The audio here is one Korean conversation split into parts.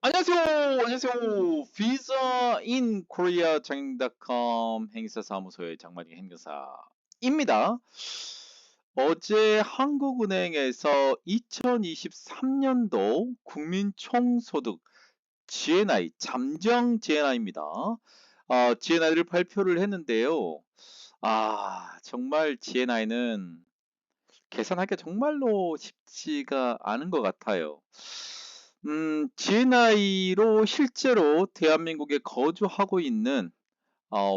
안녕하세요. 안녕하세요. 비자 인 코리아 장인닷컴 행사사무소의 장만희 행사입니다. 어제 한국은행에서 2023년도 국민 총소득 GNI 잠정 GNI입니다. GNI를 발표를 했는데요. 정말 GNI는 계산하기가 정말로 쉽지가 않은 것 같아요. GNI로 실제로 대한민국에 거주하고 있는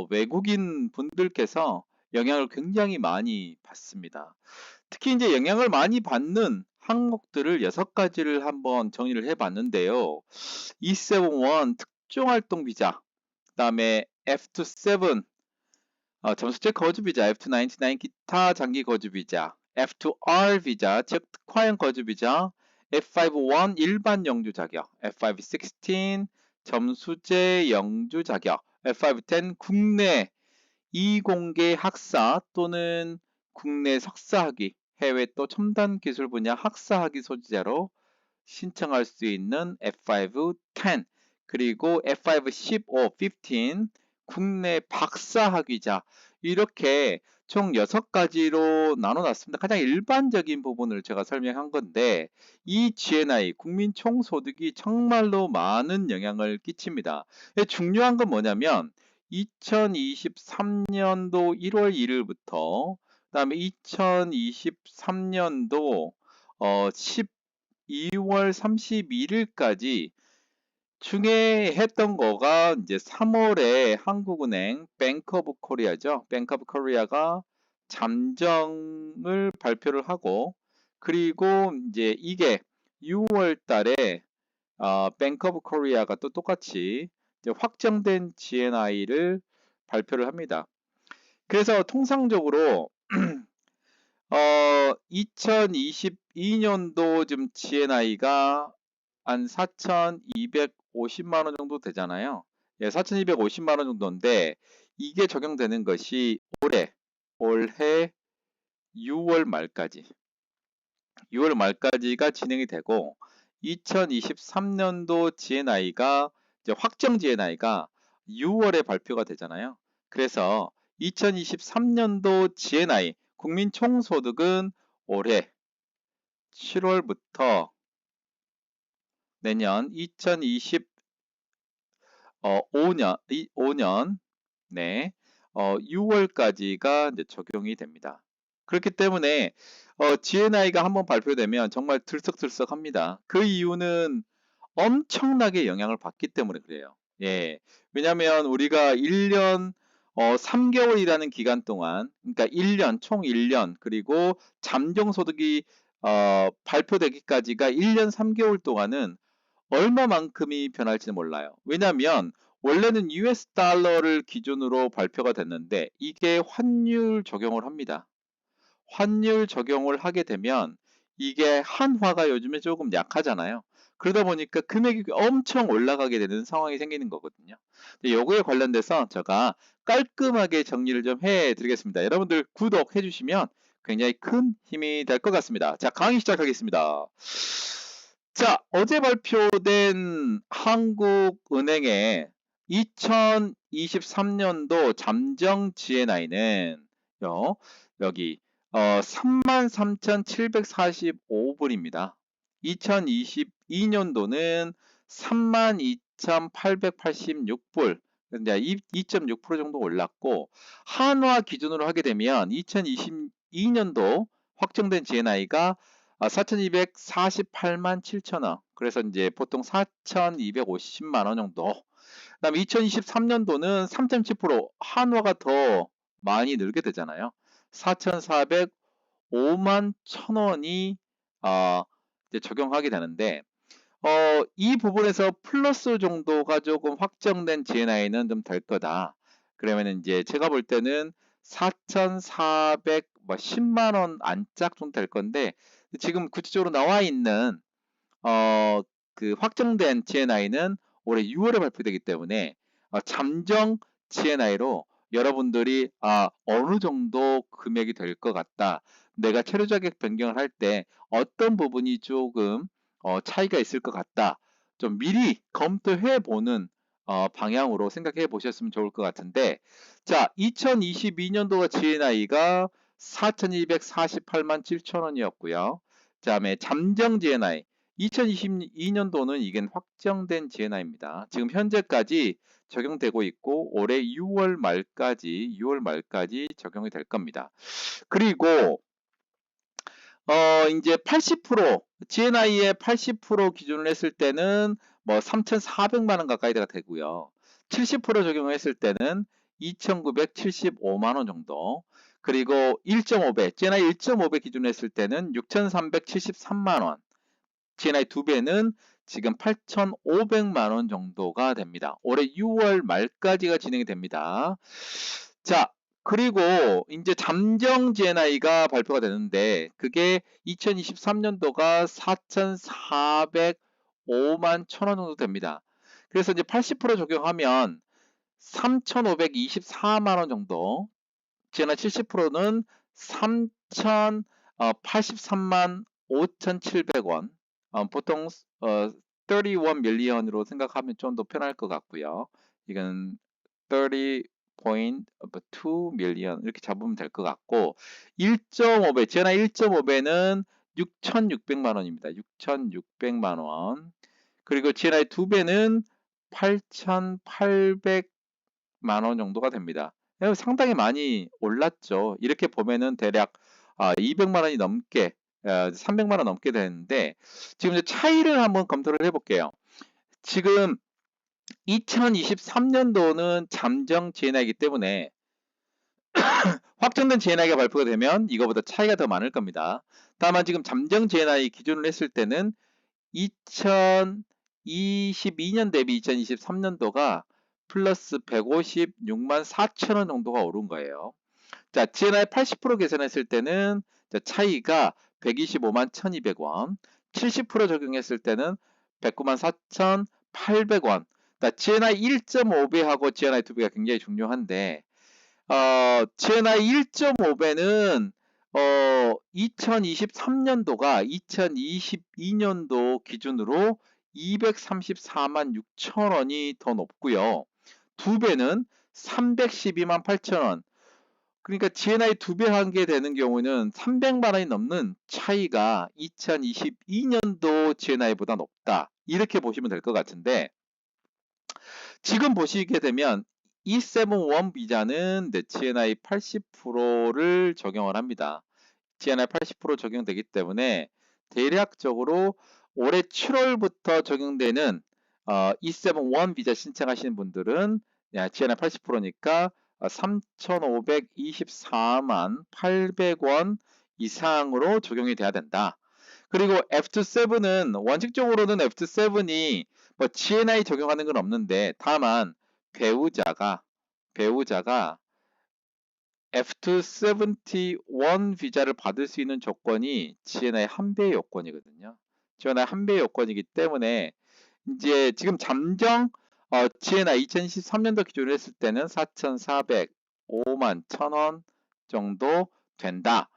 외국인 분들께서 영향을 굉장히 많이 받습니다. 특히 이제 영향을 많이 받는 항목들을 6가지를 한번 정리를 해봤는데요. E7-1 특종활동 비자, 그 다음에 F27 점수제 거주 비자, F299 기타 장기 거주 비자, F2R 비자, 즉 특화형 거주 비자, F51 일반 영주 자격, F516 점수제 영주 자격, F510 국내 이공계 학사 또는 국내 석사학위, 해외 또 첨단 기술 분야 학사학위 소지자로 신청할 수 있는 F510 그리고 F515, 15 국내 박사학위자 이렇게 총 6가지로 나눠놨습니다. 가장 일반적인 부분을 제가 설명한 건데 이 GNI 국민 총소득이 정말로 많은 영향을 끼칩니다. 중요한 건 뭐냐면 2023년도 1월 1일부터 그다음에 2023년도 12월 31일까지 중에 했던 거가 이제 3월에 한국은행 뱅크 오브 코리아죠. 뱅크 오브 코리아가 잠정을 발표를 하고 그리고 이제 이게 6월 달에 뱅크 오브 코리아가 또 똑같이 이제 확정된 GNI를 발표를 합니다. 그래서 통상적으로 2022년도 지금 GNI가 한 4,250만 원 정도 되잖아요. 예, 4,250만 원 정도인데 이게 적용되는 것이 올해 6월 말까지 6월 말까지가 진행이 되고 2023년도 GNI가 이제 확정 GNI가 6월에 발표가 되잖아요. 그래서 2023년도 GNI 국민 총소득은 올해 7월부터 내년 2025년 5년 네, 6월까지가 이제 적용이 됩니다. 그렇기 때문에 GNI가 한번 발표되면 정말 들썩들썩합니다. 그 이유는 엄청나게 영향을 받기 때문에 그래요. 예, 왜냐하면 우리가 1년 3개월이라는 기간 동안, 그러니까 1년 총 1년 그리고 잠정소득이 발표되기까지가 1년 3개월 동안은 얼마만큼이 변할지는 몰라요. 왜냐하면 원래는 US 달러를 기준으로 발표가 됐는데 이게 환율 적용을 합니다. 환율 적용을 하게 되면 이게 한화가 요즘에 조금 약하잖아요. 그러다 보니까 금액이 엄청 올라가게 되는 상황이 생기는 거거든요. 요거에 관련돼서 제가 깔끔하게 정리를 좀 해드리겠습니다. 여러분들 구독해 주시면 굉장히 큰 힘이 될 것 같습니다. 자, 강의 시작하겠습니다. 자, 어제 발표된 한국은행의 2023년도 잠정 GNI는 여기 33,745불입니다. 2022년도는 32,886불, 이제 2.6% 정도 올랐고 한화 기준으로 하게 되면 2022년도 확정된 GNI가 4,248만 7천원. 그래서 이제 보통 4,250만 원 정도. 그다음에 2023년도는 3.7% 한화가 더 많이 늘게 되잖아요. 4,405만 1천원이 이제 적용하게 되는데 이 부분에서 플러스 정도가 조금 확정된 GNI는 좀 될 거다. 그러면 이제 제가 볼 때는 4,410만 원 안짝 정도 될 건데 지금 구체적으로 나와 있는 그 확정된 GNI는 올해 6월에 발표되기 때문에 잠정 GNI로 여러분들이 어느 정도 금액이 될 것 같다. 내가 체류 자격 변경을 할 때 어떤 부분이 조금 차이가 있을 것 같다. 좀 미리 검토해 보는 방향으로 생각해 보셨으면 좋을 것 같은데, 자, 2022년도가 GNI가 4,248만 7천 원이었고요. 그다음에 잠정 GNI 2022년도는 이게 확정된 GNI입니다. 지금 현재까지 적용되고 있고 올해 6월 말까지 적용이 될 겁니다. 그리고 이제 80% GNI의 80% 기준을 했을 때는 뭐 3,400만 원 가까이가 되고요. 70% 적용을 했을 때는 2,975만 원 정도. 그리고 1.5배, GNI 1.5배 기준으로 했을 때는 6,373만 원. GNI 2배는 지금 8,500만 원 정도가 됩니다. 올해 6월 말까지가 진행이 됩니다. 자, 그리고 이제 잠정 GNI가 발표가 되는데 그게 2023년도가 4,405만 1,000원 정도 됩니다. 그래서 이제 80% 적용하면 3,524만 원 정도, GNI 70%는 3,083만 5,700원. 보통 31 밀리언으로 생각하면 좀 더 편할 것 같고요. 이건 30.2 밀리언 이렇게 잡으면 될 것 같고, 1.5배, GNI 1.5배는 6,600만 원입니다. 6,600만 원. 그리고 GNI 2배는 8,800만 원 정도가 됩니다. 상당히 많이 올랐죠. 이렇게 보면은 대략 200만 원이 넘게 300만 원 넘게 되는데, 지금 이제 차이를 한번 검토를 해볼게요. 지금 2023년도는 잠정 GNI이기 때문에 확정된 GNI가 발표가 되면 이거보다 차이가 더 많을 겁니다. 다만 지금 잠정 GNI 기준을 했을 때는 2022년 대비 2023년도가 플러스 156만 4천 원 정도가 오른 거예요. 자, GNI 80% 계산했을 때는 차이가 125만 1,200원, 70% 적용했을 때는 109만 4,800원. GNI 1.5배하고 GNI 2배가 굉장히 중요한데, GNI 1.5배는 2023년도가 2022년도 기준으로 234만 6천 원이 더 높고요. 2배는 312만 8천 원. 그러니까 GNI 2배 하게 되는 경우는 300만 원이 넘는 차이가 2022년도 GNI보다 높다. 이렇게 보시면 될 것 같은데, 지금 보시게 되면 E71 비자는 GNI 80%를 적용을 합니다. GNI 80% 적용되기 때문에 대략적으로 올해 7월부터 적용되는 E71 비자 신청하시는 분들은 GNI 80%니까 3,524만 800원 이상으로 적용이 돼야 된다. 그리고 F27은 원칙적으로는 F27이 뭐 GNI 적용하는 건 없는데, 다만 배우자가 F271 비자를 받을 수 있는 조건이 GNI 한 배의 요건이거든요. GNI 한 배의 요건이기 때문에 이제 지금 잠정 GNI 2023년도 기준으로 했을 때는 4,405만 1,000원 정도 된다.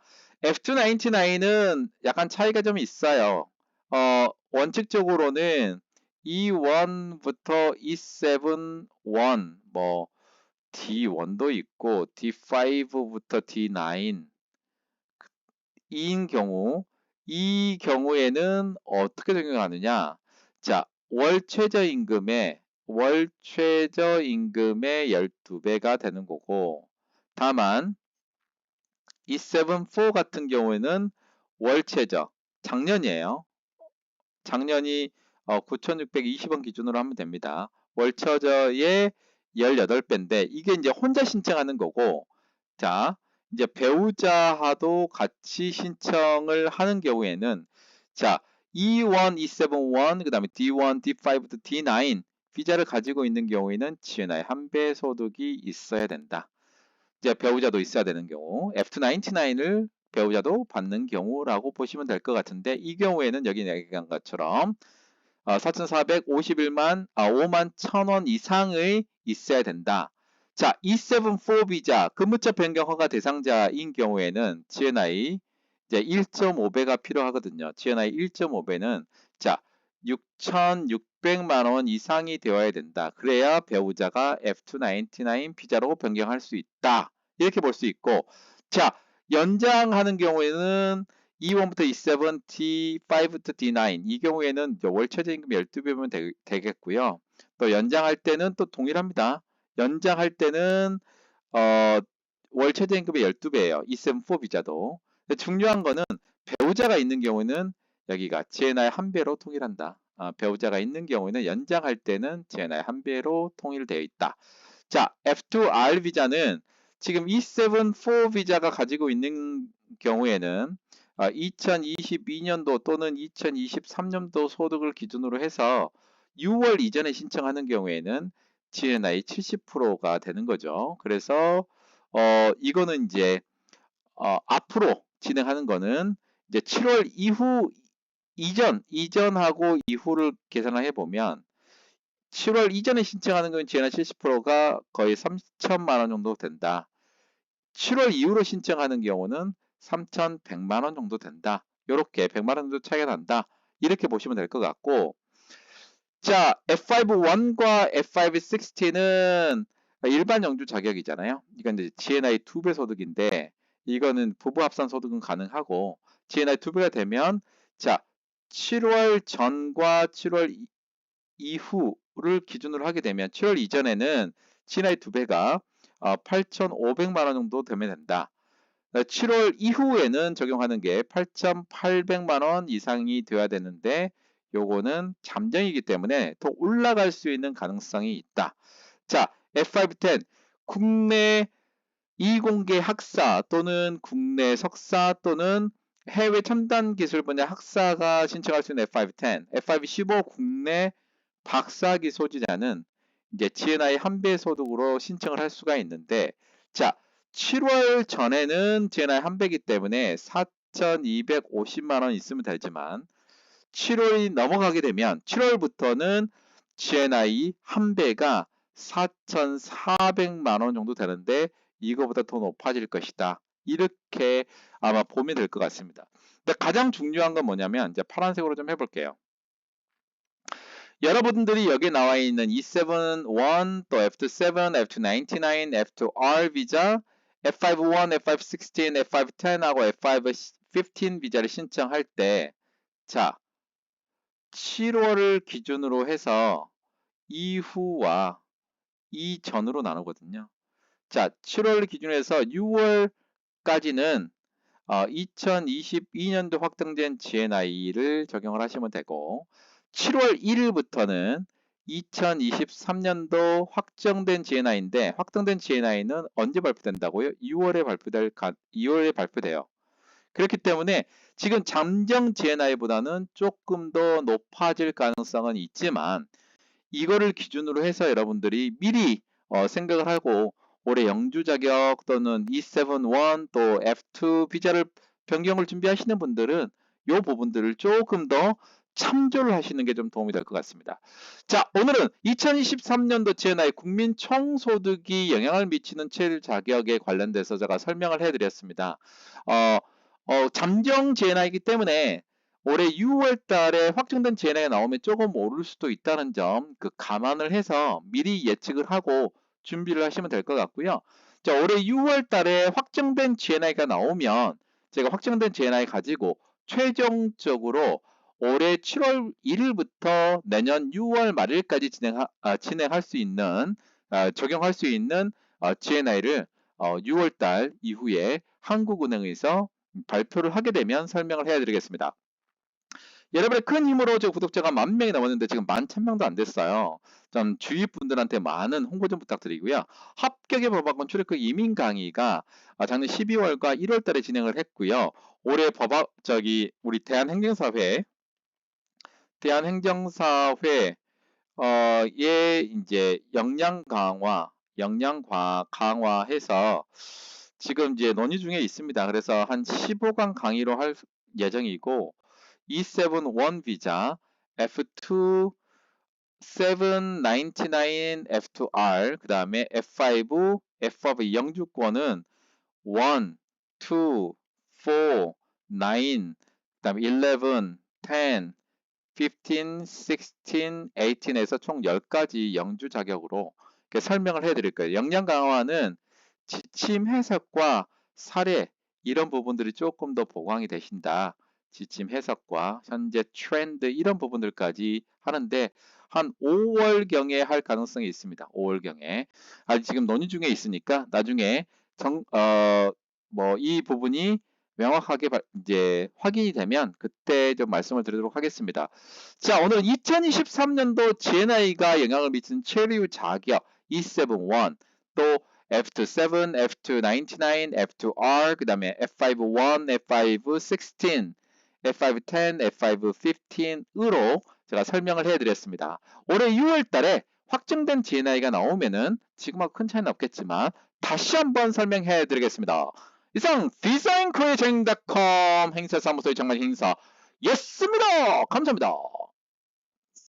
F299는 약간 차이가 좀 있어요. 원칙적으로는 E1부터 E7, 1, 뭐 D1도 있고 D5부터 D9 인 경우, 이 경우에는 어떻게 적용하느냐? 자, 월 최저임금의 12배가 되는 거고, 다만 E74 같은 경우에는 월 최저, 작년이에요. 작년이 9,620원 기준으로 하면 됩니다. 월 최저의 18배인데 이게 이제 혼자 신청하는 거고, 자, 이제 배우자와도 같이 신청을 하는 경우에는, 자, E1, E71, 그 다음에 D1, D5, D9 비자를 가지고 있는 경우에는 GNI 한 배 소득이 있어야 된다. 이제 배우자도 있어야 되는 경우, F299을 배우자도 받는 경우라고 보시면 될 것 같은데, 이 경우에는 여기 얘기한 것처럼 4,451만 5만 1,000원 이상의 있어야 된다. 자, E74 비자 근무처 변경 허가 대상자인 경우에는 GNI 이제 1.5배가 필요하거든요. GNI 1.5배는 자, 6,600만 원 이상이 되어야 된다. 그래야 배우자가 F299 비자로 변경할 수 있다. 이렇게 볼 수 있고, 자, 연장하는 경우에는 E1부터 E7, T5부터 D9 이 경우에는 월 최저임금 12배면 되겠고요. 또 연장할 때는 또 동일합니다. 연장할 때는 어, 월 최저임금의 12배예요. E7-4 비자도. 근데 중요한 거는 배우자가 있는 경우는 여기가 GNI 한 배로 통일한다. 배우자가 있는 경우에는 연장할 때는 GNI 한 배로 통일되어 있다. 자, F2R 비자는 지금 E7-4 비자가 가지고 있는 경우에는 2022년도 또는 2023년도 소득을 기준으로 해서 6월 이전에 신청하는 경우에는 GNI 70%가 되는 거죠. 그래서 이거는 이제 앞으로 진행하는 거는 이제 7월 이후 이전하고 이후를 계산을 해보면 7월 이전에 신청하는 건 GNI 70%가 거의 3천만 원 정도 된다. 7월 이후로 신청하는 경우는 3,100만 원 정도 된다. 이렇게 100만 원 정도 차이가 난다. 이렇게 보시면 될 것 같고, 자, F5-1과 F5-60는 일반 영주 자격이잖아요. 이건 이제 GNI 2배 소득인데, 이거는 부부 합산 소득은 가능하고, GNI 2배가 되면, 자, 7월 전과 7월 이후를 기준으로 하게 되면, 7월 이전에는 GNI 2배가 8,500만 원 정도 되면 된다. 7월 이후에는 적용하는 게 8,800만 원 이상이 되어야 되는데 요거는 잠정이기 때문에 더 올라갈 수 있는 가능성이 있다. 자, F510 국내 이공계 학사 또는 국내 석사 또는 해외 첨단 기술 분야 학사가 신청할 수 있는 F510, F515 국내 박사학위 소지자는 이제 GNI 한 배 소득으로 신청을 할 수가 있는데, 자, 7월 전에는 GNI 한 배이기 때문에 4,250만 원 있으면 되지만 7월이 넘어가게 되면 7월부터는 GNI 한 배가 4,400만 원 정도 되는데 이거보다 더 높아질 것이다. 이렇게 아마 보면 될 것 같습니다. 근데 가장 중요한 건 뭐냐면 이제 파란색으로 좀 해볼게요. 여러분들이 여기 나와 있는 E7-1, 또 F7, F299, F2R 비자, F5-1, F5-16, F5-10하고 F5-15 비자를 신청할 때, 자, 7월을 기준으로 해서 이후와 이전으로 나누거든요. 자, 7월 기준으로 해서 6월까지는 2022년도 확정된 GNI를 적용을 하시면 되고, 7월 1일부터는 2023년도 확정된 GNI인데, 확정된 GNI는 언제 발표된다고요? 2월에 발표돼요. 그렇기 때문에 지금 잠정 GNI보다는 조금 더 높아질 가능성은 있지만, 이거를 기준으로 해서 여러분들이 미리 생각을 하고 올해 영주 자격 또는 E7-1 또 F2 비자를 변경을 준비하시는 분들은 이 부분들을 조금 더 참조를 하시는 게 좀 도움이 될 것 같습니다. 자, 오늘은 2023년도 GNI 국민 총소득이 영향을 미치는 체류 자격에 관련돼서 제가 설명을 해드렸습니다. 잠정 GNI이기 때문에 올해 6월 달에 확정된 GNI가 나오면 조금 오를 수도 있다는 점 감안을 해서 미리 예측을 하고 준비를 하시면 될 것 같고요. 자, 올해 6월 달에 확정된 GNI가 나오면 제가 확정된 GNI 가지고 최종적으로 올해 7월 1일부터 내년 6월 말일까지 진행할 수 있는 적용할 수 있는 GNI를 6월 달 이후에 한국은행에서 발표를 하게 되면 설명을 해드리겠습니다. 여러분의 큰 힘으로 저 구독자가 10,000명이 넘었는데 지금 11,000명도 안 됐어요. 좀 주위 분들한테 많은 홍보 좀 부탁드리고요. 합격의 법학원 출입국 이민 강의가 작년 12월과 1월 달에 진행을 했고요. 올해 우리 대한행정사회에 이제 역량 강화해서 지금 이제 논의 중에 있습니다. 그래서 한 15강 강의로 할 예정이고, E7-1 비자, F2 799 F2R, 그 다음에 F5 영주권은 1, 2, 4, 9, 그 다음에 11, 10, 15, 16, 18에서 총 10가지 영주 자격으로 이렇게 설명을 해드릴 거예요. 역량 강화는 지침 해석과 사례 이런 부분들이 조금 더 보강이 되신다. 지침 해석과 현재 트렌드 이런 부분들까지 하는데 한 5월경에 할 가능성이 있습니다. 5월경에. 아직 지금 논의 중에 있으니까 나중에 뭐 이 부분이 명확하게 이제 확인이 되면 그때 좀 말씀을 드리도록 하겠습니다. 자, 오늘 2023년도 GNI가 영향을 미친 체류 자격 E7-1 또 F2-7, F2-99, F2R, 그 다음에 F5-1, F5-16, F5-10, F5-15으로 제가 설명을 해드렸습니다. 올해 6월 달에 확정된 GNI가 나오면은 지금하고 큰 차이는 없겠지만 다시 한번 설명해 드리겠습니다. 이상 디자인크리에이팅닷컴 행사사무소의 정말 행사였습니다. 감사합니다.